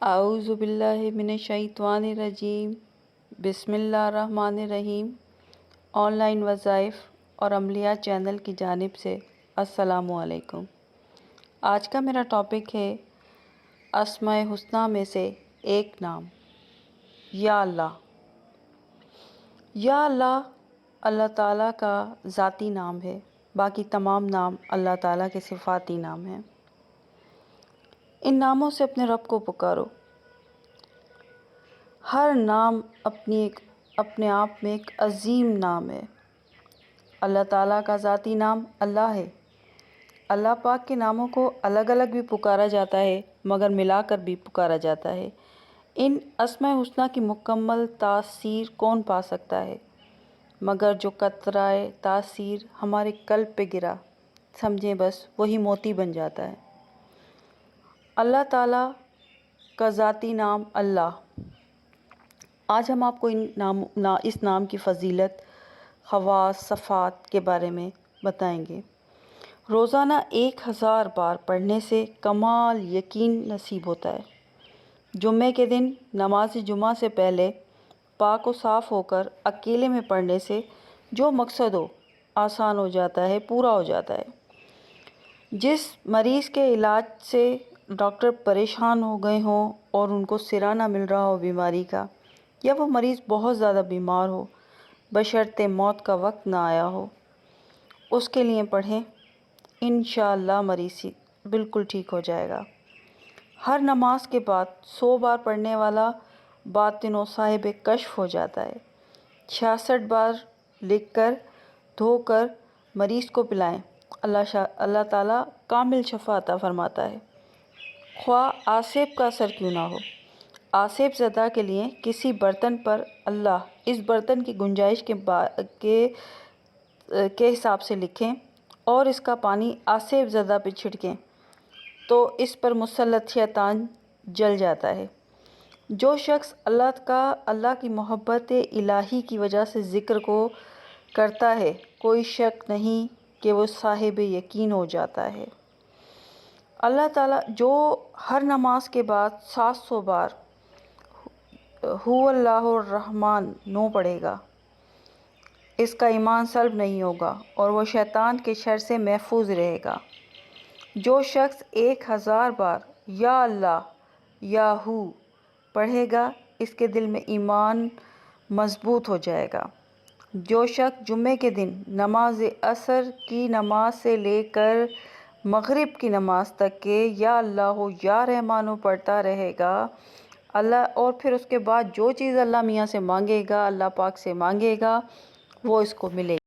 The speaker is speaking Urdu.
اعوذ باللہ من الشیطان الرجیم بسم اللہ الرحمن الرحیم۔ آن لائن وظائف اور عملیات چینل کی جانب سے السلام علیکم۔ آج کا میرا ٹاپک ہے اسماء حسنی میں سے ایک نام یا اللہ۔ یا اللہ اللہ تعالیٰ کا ذاتی نام ہے، باقی تمام نام اللہ تعالیٰ کے صفاتی نام ہیں۔ ان ناموں سے اپنے رب کو پکارو۔ ہر نام اپنے آپ میں ایک عظیم نام ہے۔ اللہ تعالیٰ کا ذاتی نام اللہ ہے۔ اللہ پاک کے ناموں کو الگ الگ بھی پکارا جاتا ہے مگر ملا کر بھی پکارا جاتا ہے۔ ان اسماء حسنی کی مکمل تاثیر کون پا سکتا ہے مگر جو قطرۂ تاثیر ہمارے قلب پہ گرا، سمجھیں بس وہی موتی بن جاتا ہے۔ اللہ تعالیٰ کا ذاتی نام اللہ۔ آج ہم آپ کو اس نام کی فضیلت، خواص، صفات کے بارے میں بتائیں گے۔ روزانہ 1000 بار پڑھنے سے کمال یقین نصیب ہوتا ہے۔ جمعے کے دن نماز جمعہ سے پہلے پاک و صاف ہو کر اکیلے میں پڑھنے سے جو مقصد ہو آسان ہو جاتا ہے، پورا ہو جاتا ہے۔ جس مریض کے علاج سے ڈاکٹر پریشان ہو گئے ہوں اور ان کو سرا نہ مل رہا ہو بیماری کا، یا وہ مریض بہت زیادہ بیمار ہو بشرطِ موت کا وقت نہ آیا ہو، اس کے لیے پڑھیں، انشاءاللہ مریض بالکل ٹھیک ہو جائے گا۔ ہر نماز کے بعد 100 بار پڑھنے والا باطن و صاحب کشف ہو جاتا ہے۔ 66 بار لکھ کر دھو کر مریض کو پلائیں، اللہ تعالیٰ کامل شفا عطا فرماتا ہے، خواہ آسیب کا اثر کیوں نہ ہو۔ آسیب زدہ کے لیے کسی برتن پر اللہ اس برتن کی گنجائش کے حساب سے لکھیں اور اس کا پانی آسیب زدہ پہ چھڑکیں تو اس پر مسلط شیطان جل جاتا ہے۔ جو شخص اللہ کی محبت الہی کی وجہ سے ذکر کو کرتا ہے، کوئی شک نہیں کہ وہ صاحب یقین ہو جاتا ہے۔ اللہ تعالیٰ جو ہر نماز کے بعد 700 بار هو اللہ الرحمن پڑھے گا، اس کا ایمان سلب نہیں ہوگا اور وہ شیطان کے شر سے محفوظ رہے گا۔ جو شخص 1000 بار یا اللہ یا ہو پڑھے گا، اس کے دل میں ایمان مضبوط ہو جائے گا۔ جو شخص جمعے کے دن نماز عصر کی نماز سے لے کر مغرب کی نماز تک کے یا اللہ ہو یا رحمان ہو پڑھتا رہے گا، اللہ اور پھر اس کے بعد جو چیز اللہ میاں سے مانگے گا، اللہ پاک سے مانگے گا، وہ اس کو ملے گی۔